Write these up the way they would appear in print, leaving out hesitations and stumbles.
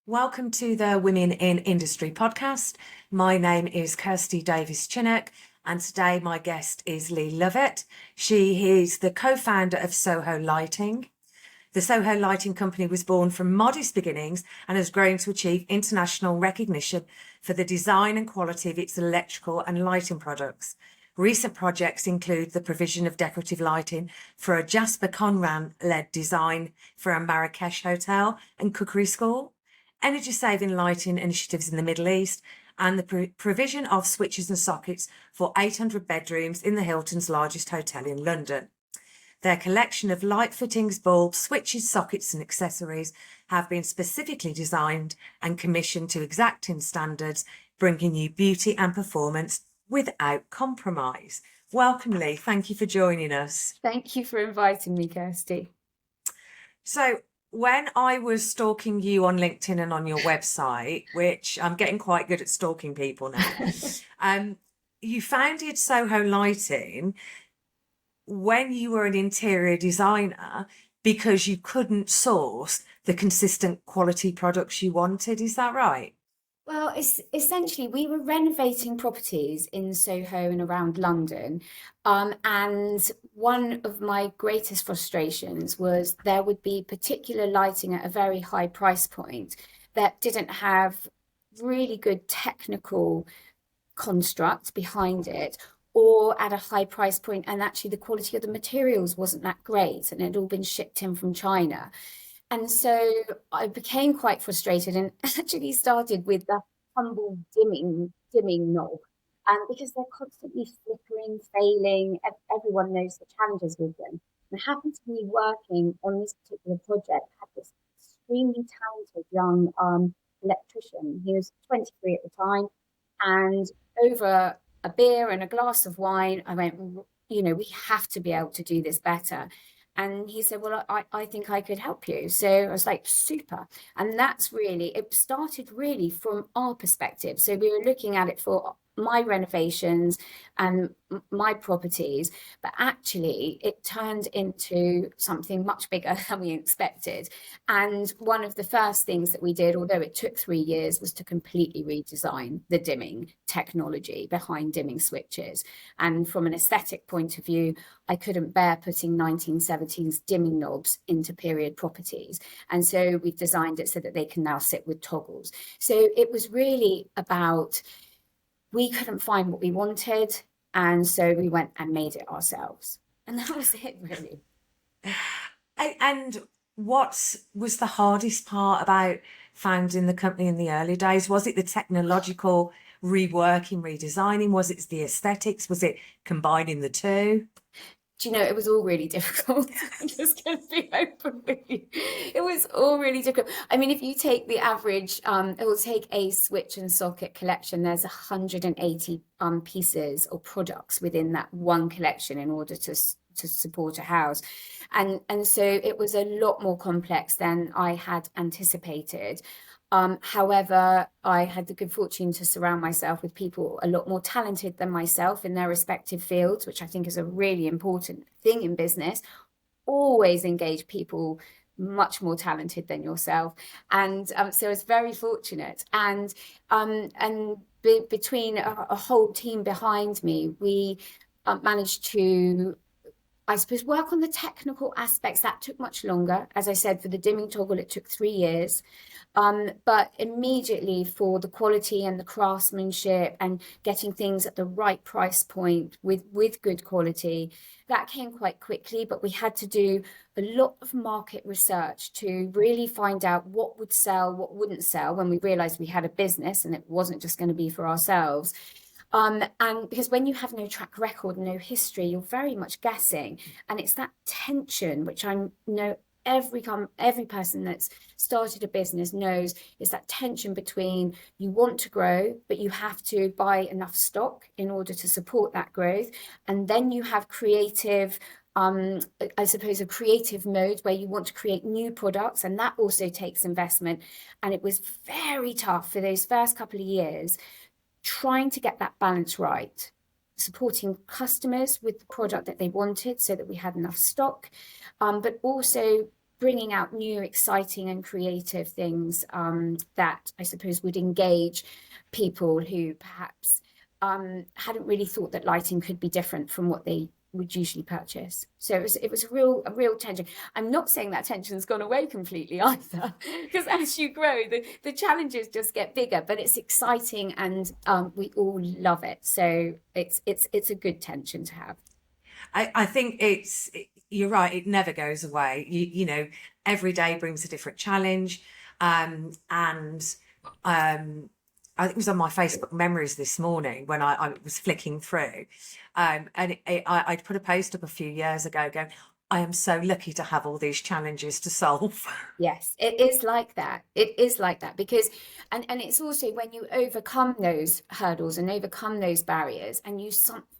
Welcome to the Women in Industry podcast. My name is Kirsty Davies-Chinnock, and today my guest is Lee Lovett. She is the co-founder of Soho Lighting. The Soho Lighting Company was born from modest beginnings and has grown to achieve international recognition for the design and quality of its electrical and lighting products. Recent projects include the provision of decorative lighting for a Jasper Conran-led design for a Marrakesh hotel and cookery school, energy-saving lighting initiatives in the Middle East, and the provision of switches and sockets for 800 bedrooms in the Hilton's largest hotel in London. Their collection of light fittings, bulbs, switches, sockets and accessories have been specifically designed and commissioned to exacting standards, bringing you beauty and performance without compromise. Welcome, Lee. Thank you for joining us. Thank you for inviting me, Kirsty. So when I was stalking you on LinkedIn and on your website, which I'm getting quite good at stalking people now, you founded Soho Lighting when you were an interior designer because you couldn't source the consistent quality products you wanted. Is that right? Well, essentially, we were renovating properties in Soho and around London. And one of my greatest frustrations was there would be particular lighting at a very high price point that didn't have really good technical construct behind it, or at a high price point, and actually the quality of the materials wasn't that great, and it had all been shipped in from China. And so I became quite frustrated and actually started with the humble dimming knob. And because they're constantly flickering, failing, everyone knows the challenges with them. And I happened to be working on this particular project, had this extremely talented young electrician. He was 23 at the time. And over a beer and a glass of wine, I went, we have to be able to do this better. And he said, well, I think I could help you. So I was like, super. And that's really, it started really from our perspective. So we were looking at it for my renovations and my properties, but actually it turned into something much bigger than we expected. And one of the first things that we did, although it took 3 years, was to completely redesign the dimming technology behind dimming switches. And from an aesthetic point of view, I couldn't bear putting 1970s dimming knobs into period properties. And so we've designed it so that they can now sit with toggles. So it was really about, we couldn't find what we wanted. And so we went and made it ourselves. And that was it, really. And what was the hardest part about founding the company in the early days? Was it the technological reworking, redesigning? Was it the aesthetics? Was it combining the two? Do you know, it was all really difficult. I'm just going to be open with you. It was all really difficult. I mean, if you take the average, it will take a switch and socket collection. There's 180 pieces or products within that one collection in order to support a house. And so it was a lot more complex than I had anticipated. However, I had the good fortune to surround myself with people a lot more talented than myself in their respective fields, which I think is a really important thing in business. Always engage people much more talented than yourself. And so I was very fortunate. And between a whole team behind me, we managed to, I suppose, work on the technical aspects. That took much longer. As I said, for the dimming toggle, it took 3 years. But immediately for the quality and the craftsmanship and getting things at the right price point with good quality, that came quite quickly. But we had to do a lot of market research to really find out what would sell, what wouldn't sell, when we realized we had a business and it wasn't just going to be for ourselves. And because when you have no track record, no history, you're very much guessing. And it's that tension, which I know every person that's started a business knows, is that tension between you want to grow, but you have to buy enough stock in order to support that growth. And then you have creative, I suppose, a creative mode where you want to create new products, and that also takes investment. And it was very tough for those first couple of years, trying to get that balance right, supporting customers with the product that they wanted so that we had enough stock, but also bringing out new, exciting and creative things that I suppose would engage people who perhaps hadn't really thought that lighting could be different from what they would usually purchase. So it was a real tension. I'm not saying that tension's gone away completely either, because as you grow, the challenges just get bigger, but it's exciting and we all love it. So it's a good tension to have. I think you're right, it never goes away. You know, every day brings a different challenge. And I think it was on my Facebook memories this morning when I was flicking through. And I'd put a post up a few years ago going, I am so lucky to have all these challenges to solve. Yes, it is like that. It is like that because, and it's also when you overcome those hurdles and overcome those barriers, and you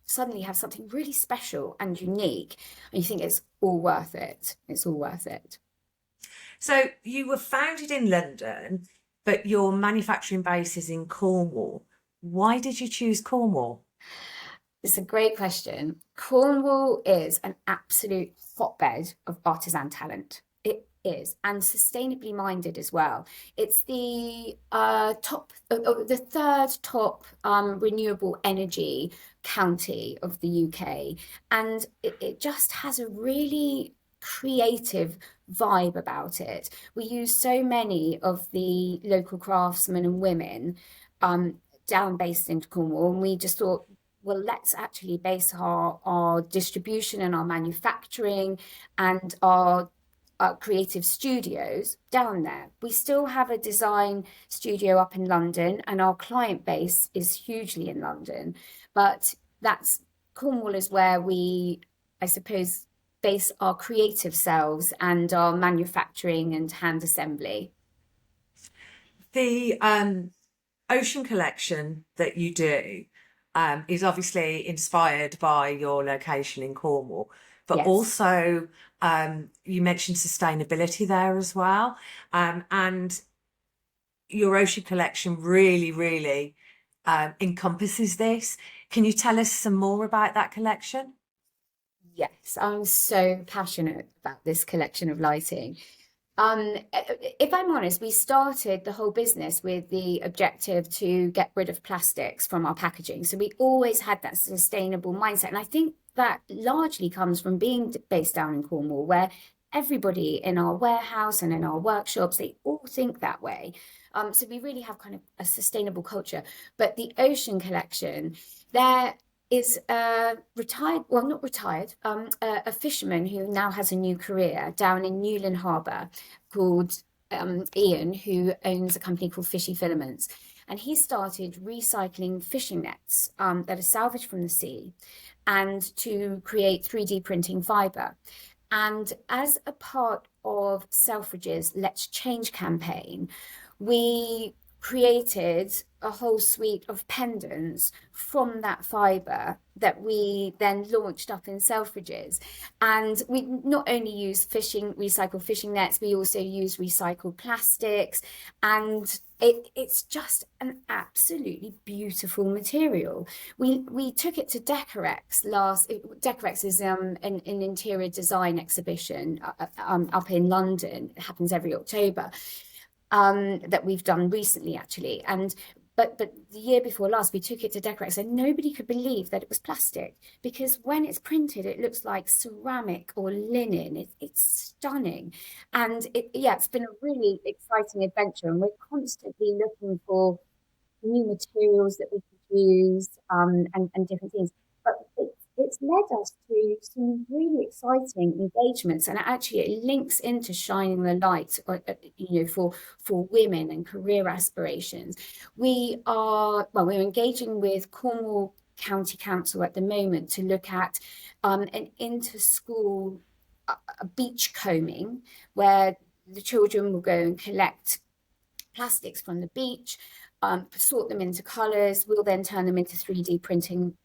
suddenly have something really special and unique, and you think it's all worth it. It's all worth it. So you were founded in London, but your manufacturing base is in Cornwall. Why did you choose Cornwall? It's a great question. Cornwall is an absolute hotbed of artisan talent. It is, and sustainably minded as well. It's the the third top renewable energy county of the UK, and it just has a really creative vibe about it. We use so many of the local craftsmen and women down based in Cornwall, and we just thought, well, let's actually base our distribution and our manufacturing and our creative studios down there. We still have a design studio up in London, and our client base is hugely in London, but Cornwall is where we, I suppose, base our creative selves and our manufacturing and hand assembly. The ocean collection that you do is obviously inspired by your location in Cornwall, but Yes. also you mentioned sustainability there as well. And your ocean collection really encompasses this. Can you tell us some more about that collection? Yes, I'm so passionate about this collection of lighting. If I'm honest, we started the whole business with the objective to get rid of plastics from our packaging. So we always had that sustainable mindset. And I think that largely comes from being based down in Cornwall, where everybody in our warehouse and in our workshops, they all think that way. So we really have kind of a sustainable culture. But the Ocean Collection, there is a retired, well, not retired, a fisherman who now has a new career down in Newlyn Harbour called Ian, who owns a company called Fishy Filaments. And he started recycling fishing nets that are salvaged from the sea and to create 3D printing fibre. And as a part of Selfridge's Let's Change campaign, we created a whole suite of pendants from that fibre that we then launched up in Selfridges. And we not only use recycled fishing nets, we also use recycled plastics, and it's just an absolutely beautiful material. We took it to Decorex Decorex is an interior design exhibition up in London. It happens every October. That we've done recently, actually. But the year before last, we took it to Decorex, and nobody could believe that it was plastic, because when it's printed, it looks like ceramic or linen. It's stunning, and it's been a really exciting adventure, and we're constantly looking for new materials that we could use and different things. But it's led us to some really exciting engagements, and actually it links into shining the light, for women and career aspirations. We're engaging with Cornwall County Council at the moment to look at an inter-school beach combing, where the children will go and collect plastics from the beach, sort them into colours. We'll then turn them into 3D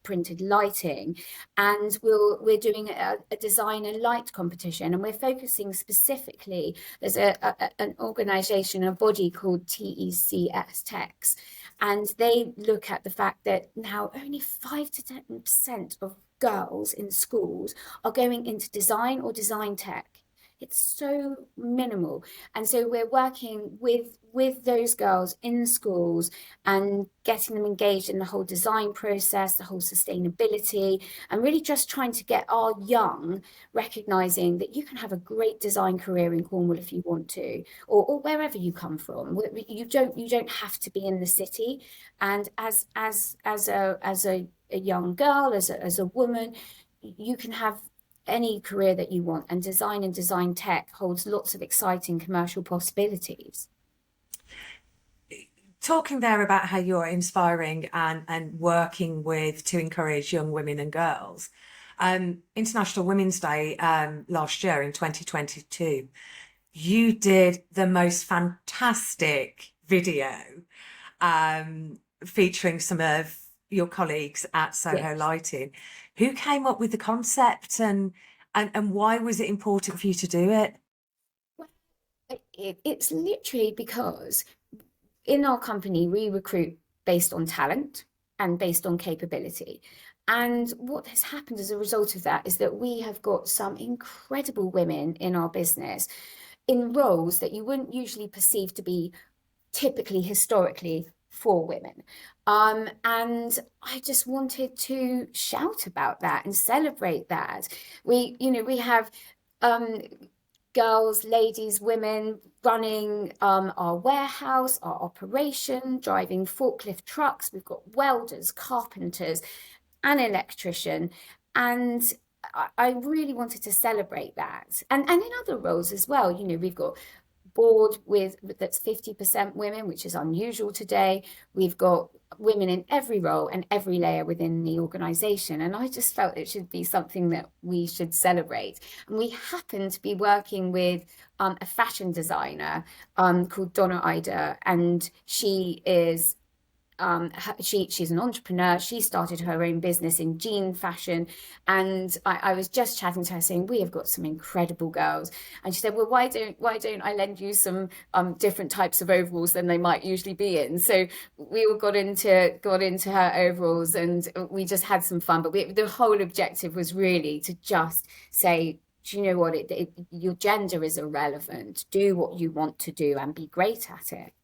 printed lighting, and we're doing a design and light competition, and we're focusing specifically. There's an organisation, a body called TECS Techs, and they look at the fact that now only 5 to 10% of girls in schools are going into design or design tech. It's so minimal. And so we're working with those girls in schools and getting them engaged in the whole design process, the whole sustainability, and really just trying to get our young recognizing that you can have a great design career in Cornwall if you want to, or wherever you come from. You don't have to be in the city. And as a young girl, as a woman, you can have any career that you want, and design tech holds lots of exciting commercial possibilities. Talking there about how you're inspiring and working with to encourage young women and girls. International Women's Day last year in 2022, you did the most fantastic video featuring some of your colleagues at Soho Yes. Lighting. Who came up with the concept and why was it important for you to do it? It's literally because in our company, we recruit based on talent and based on capability. And what has happened as a result of that is that we have got some incredible women in our business in roles that you wouldn't usually perceive to be typically historically for women. And I just wanted to shout about that and celebrate that. We have girls, ladies, women running our warehouse, our operation, driving forklift trucks. We've got welders, carpenters, an electrician. And I really wanted to celebrate that. And in other roles as well, we've got board that's 50% women, which is unusual today. We've got women in every role and every layer within the organization. And I just felt it should be something that we should celebrate. And we happen to be working with a fashion designer called Donna Ida, and she is she's an entrepreneur. She started her own business in jean fashion, and I was just chatting to her saying, we have got some incredible girls. And she said, well, why don't I lend you some different types of overalls than they might usually be in? So we all got into her overalls, and we just had some fun. But the whole objective was really to just say, do you know what, your gender is irrelevant. Do what you want to do and be great at it.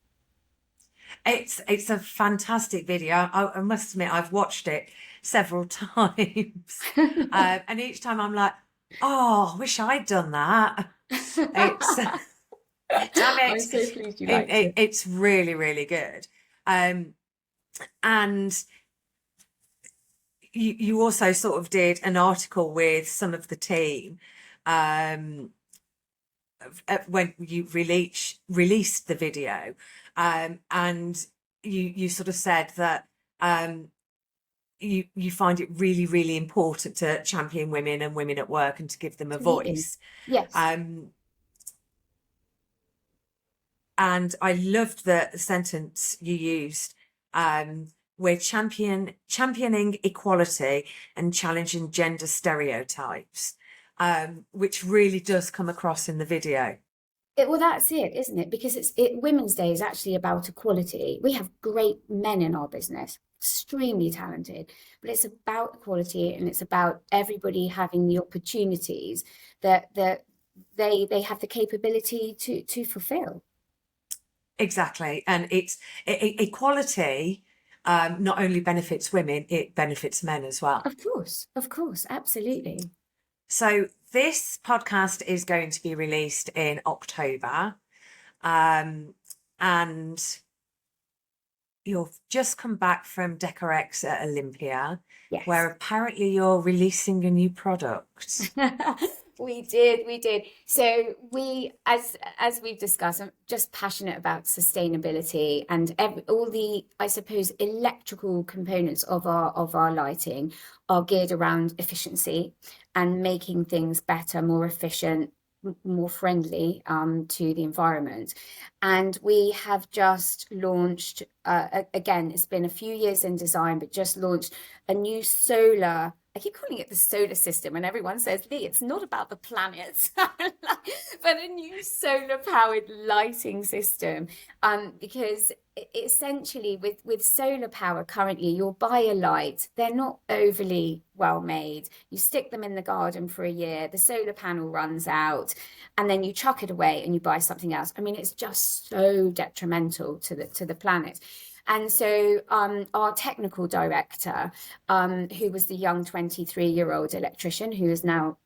It's a fantastic video. I must admit, I've watched it several times, and each time I'm like, "Oh, I wish I'd done that." It's damn I'm it. so pleased you liked it. It's really, really good. And you also sort of did an article with some of the team when you released the video, and you sort of said that you find it really, really important to champion women and women at work and to give them a voice. Yes. And I loved the sentence you used. We're championing equality and challenging gender stereotypes, which really does come across in the video. Well, that's it, isn't it? Because Women's Day is actually about equality. We have great men in our business, extremely talented, but it's about equality, and it's about everybody having the opportunities that they have the capability to fulfill. Exactly. And it's equality not only benefits women, it benefits men as well. Of course, absolutely. So this podcast is going to be released in October, and you've just come back from Decorex at Olympia, Yes. where apparently you're releasing a new product. We did. So as we've discussed, I'm just passionate about sustainability, and all the, I suppose, electrical components of our lighting are geared around efficiency and making things better, more efficient, more friendly to the environment. And we have just launched, again, it's been a few years in design, but just launched a new solar, I keep calling it the solar system, and everyone says, Lee, it's not about the planet, but a new solar powered lighting system, because essentially with solar power currently, you'll buy a light, they're not overly well made. You stick them in the garden for a year, the solar panel runs out, and then you chuck it away and you buy something else. I mean, it's just so detrimental to the planet. And so our technical director, who was the young 23-year-old electrician who is now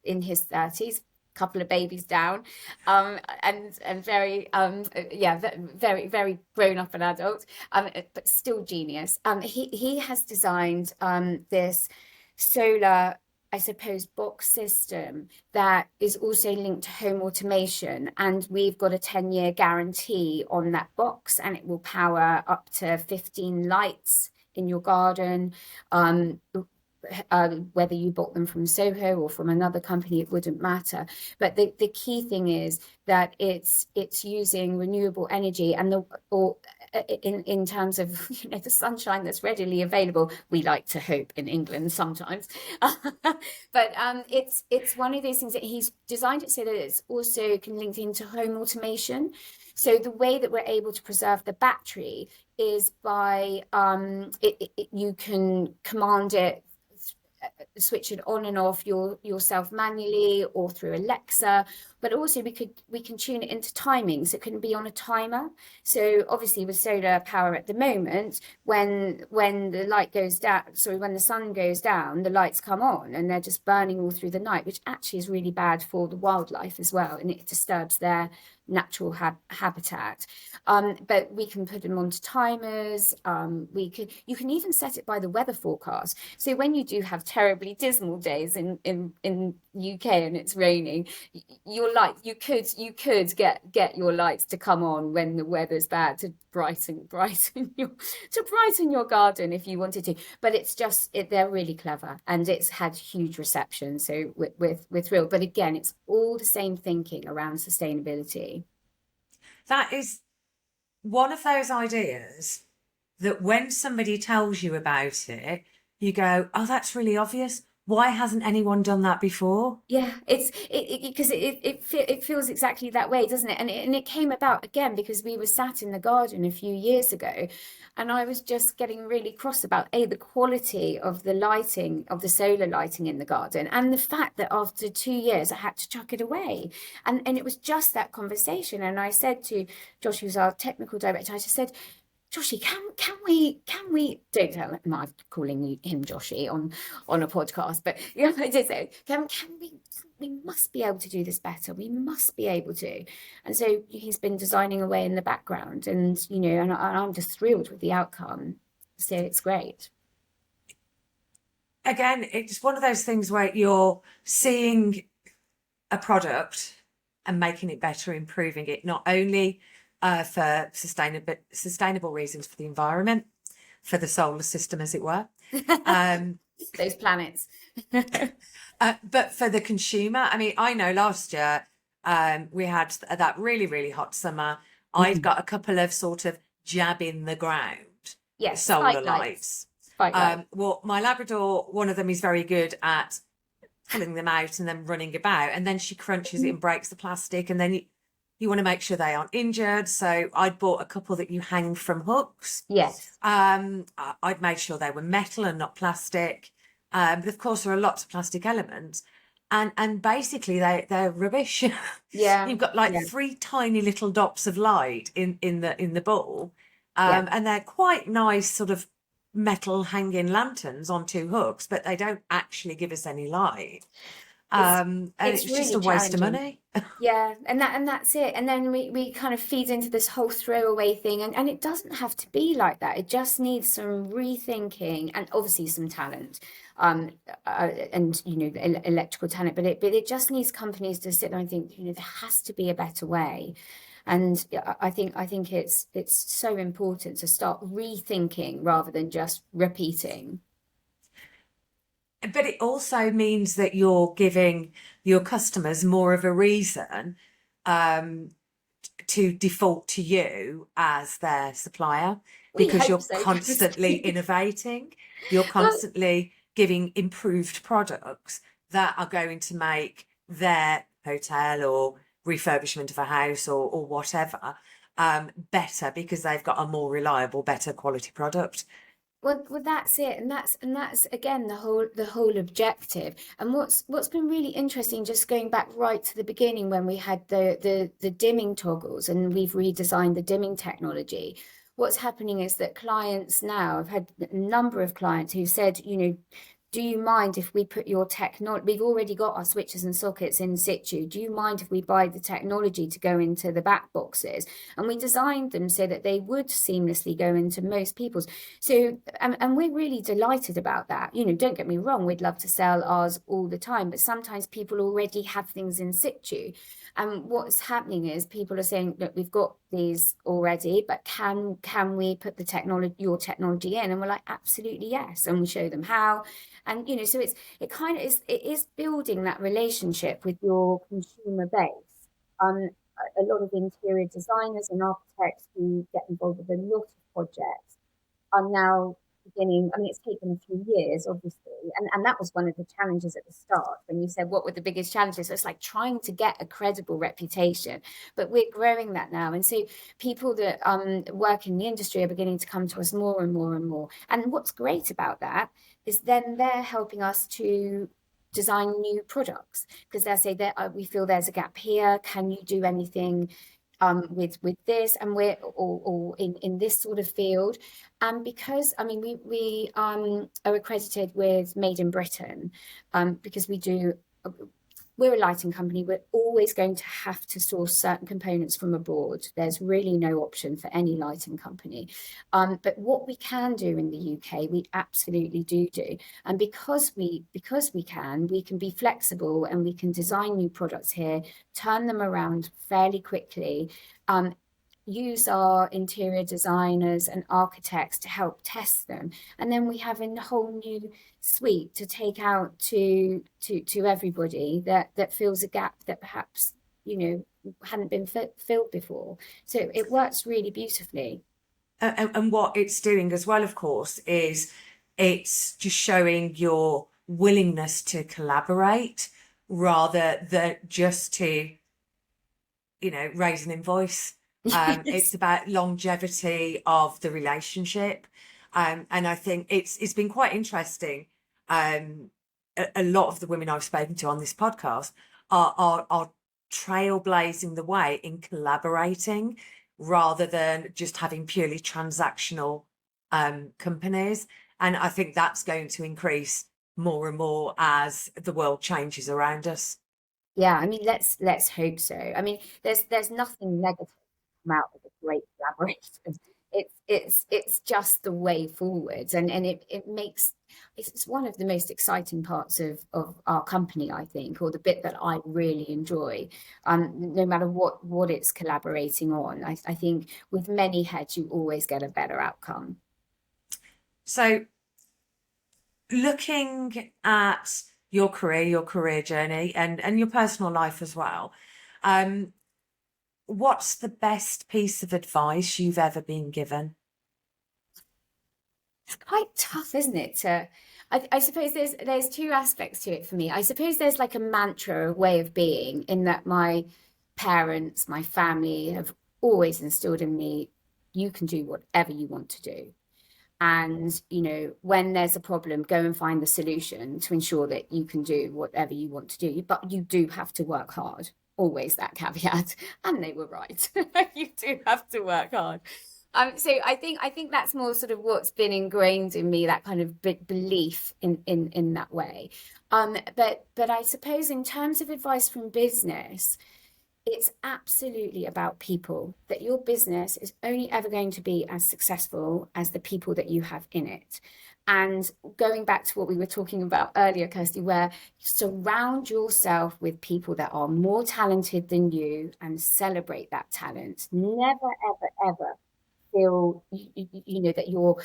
in his 30s, couple of babies down, and very very very grown up and adult, but still genius. He has designed this solar, I suppose, box system that is also linked to home automation, and we've got a 10-year guarantee on that box, and it will power up to 15 lights in your garden. Whether you bought them from Soho or from another company, it wouldn't matter. But the key thing is that it's using renewable energy, and in terms of the sunshine that's readily available. We like to hope in England sometimes, but it's one of those things that he's designed it so that it's also can link into home automation. So the way that we're able to preserve the battery is by you can command it, switch it on and off yourself manually or through Alexa, but also we can tune it into timing, so it can be on a timer. So obviously with solar power at the moment, when the light goes down, when the sun goes down, the lights come on and they're just burning all through the night, which actually is really bad for the wildlife as well, and it disturbs their natural habitat. But we can put them onto timers. You can even set it by the weather forecast. So when you do have terribly dismal days in UK and it's raining, your light, you could get your lights to come on when the weather's bad to brighten your garden if you wanted to. But it's just they're really clever, and it's had huge reception. So we're thrilled. But again, it's all the same thinking around sustainability. That is one of those ideas that when somebody tells you about it, you go, oh, that's really obvious. Why hasn't anyone done that before? Yeah, because it feels exactly that way, doesn't it? And it came about again because we were sat in the garden a few years ago, and I was just getting really cross about the quality of the lighting, of the solar lighting in the garden, and the fact that after 2 years I had to chuck it away. And it was just that conversation. And I said to Josh, who's our technical director, I just said, Joshy, can we don't tell him I'm calling him Joshy on a podcast, but I did say, can we must be able to do this better. We must be able to. And so he's been designing away in the background, and and I'm just thrilled with the outcome. So it's great. Again, it's one of those things where you're seeing a product and making it better, improving it, not only for sustainable reasons for the environment, for the solar system, as it were. Those planets. But for the consumer, I mean, I know last year we had that really, really hot summer. I'd got a couple of sort of jab in the ground solar lights. Well, my Labrador, one of them is very good at pulling them out and then running about, and then she crunches it and breaks the plastic, and then you want to make sure they aren't injured. So I'd bought a couple that you hang from hooks. Yes. I'd made sure they were metal and not plastic. But of course there are lots of plastic elements, and basically they're rubbish. Yeah. You've got like 3 tiny little dots of light in the ball. And they're quite nice sort of metal hanging lanterns on 2 hooks, but they don't actually give us any light. And it's really just a waste of money. Yeah, and that's it. And then we kind of feed into this whole throwaway thing, and it doesn't have to be like that. It just needs some rethinking and obviously some talent, and electrical talent. But it just needs companies to sit there and think, there has to be a better way. And I think it's so important to start rethinking rather than just repeating. But it also means that you're giving your customers more of a reason to default to you as their supplier, because you're constantly innovating. You're constantly giving improved products that are going to make their hotel or refurbishment of a house or whatever better because they've got a more reliable, better quality product. Well, that's it, and that's again the whole objective. And what's been really interesting, just going back right to the beginning when we had the dimming toggles, and we've redesigned the dimming technology. What's happening is that clients now, I've had a number of clients who said, do you mind if we put your technology? We've already got our switches and sockets in situ. Do you mind if we buy the technology to go into the back boxes? And we designed them so that they would seamlessly go into most people's. So, and we're really delighted about that. Don't get me wrong, we'd love to sell ours all the time, but sometimes people already have things in situ. And what's happening is people are saying, look, we've got these already, but can we put your technology in? And we're like, absolutely yes. And we show them how. And so it is building that relationship with your consumer base. A lot of interior designers and architects who get involved with a lot of projects are now beginning. I mean, it's taken a few years, obviously, and that was one of the challenges at the start when you said what were the biggest challenges. So it's like trying to get a credible reputation, but we're growing that now, and so people that work in the industry are beginning to come to us more and more and more. And what's great about that is then they're helping us to design new products, because they'll say that we feel there's a gap here. Can you do anything with this, and we're or in this sort of field? And because I mean we are accredited with Made in Britain, because we're a lighting company. We're always going to have to source certain components from abroad. There's really no option for any lighting company. But what we can do in the UK, we absolutely do. And because we can be flexible, and we can design new products here, turn them around fairly quickly, use our interior designers and architects to help test them, and then we have a whole new suite to take out to everybody that fills a gap that perhaps hadn't been filled before. So it works really beautifully. And what it's doing as well, of course, is it's just showing your willingness to collaborate rather than just to raise an invoice. It's about longevity of the relationship. And I think it's been quite interesting. A lot of the women I've spoken to on this podcast are trailblazing the way in collaborating rather than just having purely transactional companies. And I think that's going to increase more and more as the world changes around us. Yeah, I mean, let's hope so. I mean, there's nothing negative come out of a great collaboration. It's just the way forwards, and it makes it's one of the most exciting parts of our company, I think, or the bit that I really enjoy. No matter what it's collaborating on, I think with many heads you always get a better outcome. So, looking at your career journey, and your personal life as well, what's the best piece of advice you've ever been given? It's quite tough, isn't it? I suppose there's two aspects to it for me. I suppose there's like a mantra, a way of being, in that my parents, my family have always instilled in me, you can do whatever you want to do. And, when there's a problem, go and find the solution to ensure that you can do whatever you want to do. But you do have to work hard. Always that caveat. And they were right. You do have to work hard. So I think that's more sort of what's been ingrained in me, that kind of belief in that way. But I suppose in terms of advice from business, it's absolutely about people, that your business is only ever going to be as successful as the people that you have in it. And going back to what we were talking about earlier, Kirsty, where surround yourself with people that are more talented than you and celebrate that talent. Never, ever, ever feel that you're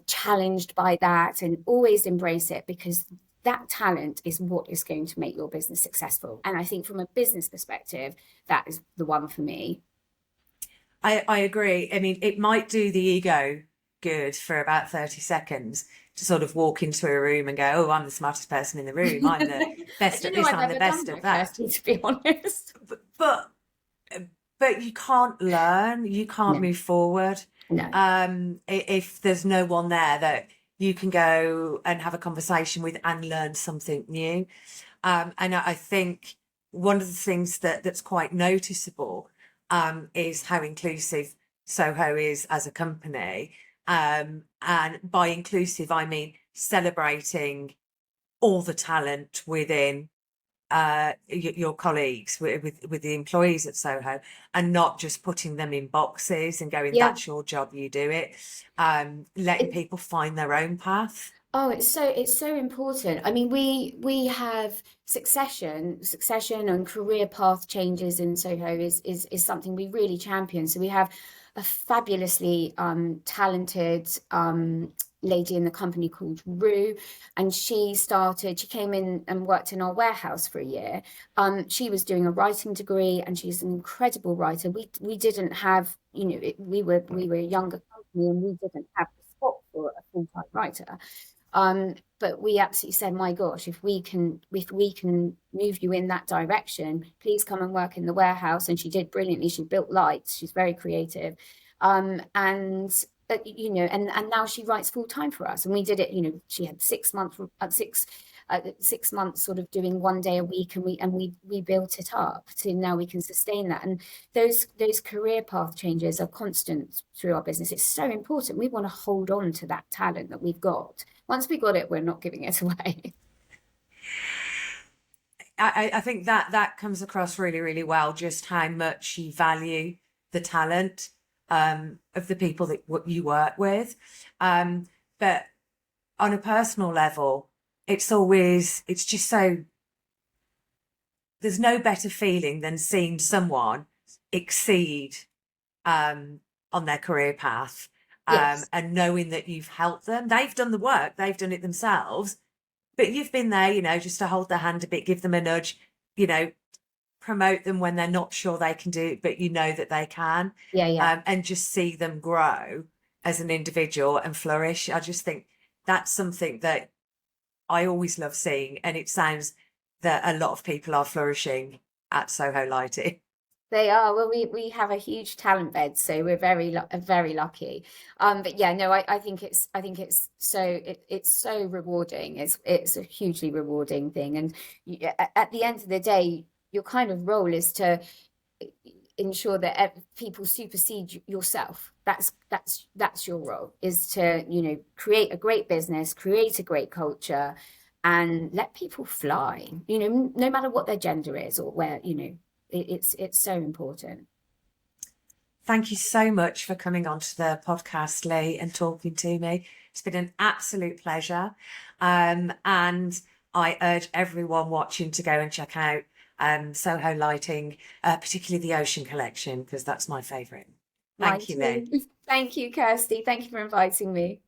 challenged by that, and always embrace it, because that talent is what is going to make your business successful. And I think from a business perspective, that is the one for me. I agree. I mean, it might do the ego good for about 30 seconds to sort of walk into a room and go, oh, I'm the smartest person in the room. I'm the best at this, I'm the best at that. Kirsty, to be honest. But but you can't learn, you can't No, move forward. no. If there's no one there that you can go and have a conversation with and learn something new. And I think one of the things that's quite noticeable is how inclusive Soho is as a company. And by inclusive, I mean celebrating all the talent within your colleagues with the employees at Soho, and not just putting them in boxes and going, Yeah. that's your job, you do it. Letting It, people find their own path. oh, it's so important. I mean, we have succession and career path changes in Soho is something we really champion. So we have a fabulously talented lady in the company called Rue, and she came in and worked in our warehouse for a year. She was doing a writing degree, and she's an incredible writer. We didn't have, we were a younger company, and we didn't have the spot for a full-time writer. But we absolutely said, my gosh, if we can move you in that direction, please come and work in the warehouse. And she did brilliantly. She built lights. She's very creative. And and now she writes full time for us. And we did it, she had 6 months sort of doing 1 day a week, and we built it up to now we can sustain that. And those career path changes are constant through our business. It's so important. We want to hold on to that talent that we've got. Once we got it, we're not giving it away. I think that comes across really, really well, just how much you value the talent of the people that you work with. But on a personal level, it's just so, there's no better feeling than seeing someone exceed on their career path, Yes. and knowing that you've helped them. They've done the work, they've done it themselves, but you've been there, just to hold their hand a bit, give them a nudge, you know, promote them when they're not sure they can do it, but you know that they can, Yeah, yeah. and just see them grow as an individual and flourish. I just think that's something that I always love seeing, and it sounds that a lot of people are flourishing at Soho Lighting. They are. Well, we have a huge talent bed, so we're very lucky. But yeah, no, I think it's so rewarding. It's a hugely rewarding thing, and at the end of the day, your kind of role is to ensure that people supersede yourself. That's your role, is to create a great business, create a great culture, and let people fly. No matter what their gender is or where it's so important. Thank you so much for coming onto the podcast, Lee, and talking to me. It's been an absolute pleasure. And I urge everyone watching to go and check out Soho Lighting, particularly the Ocean Collection, because that's my favourite. Mine Thank you, Lee. too. Thank you, Kirsty. Thank you for inviting me.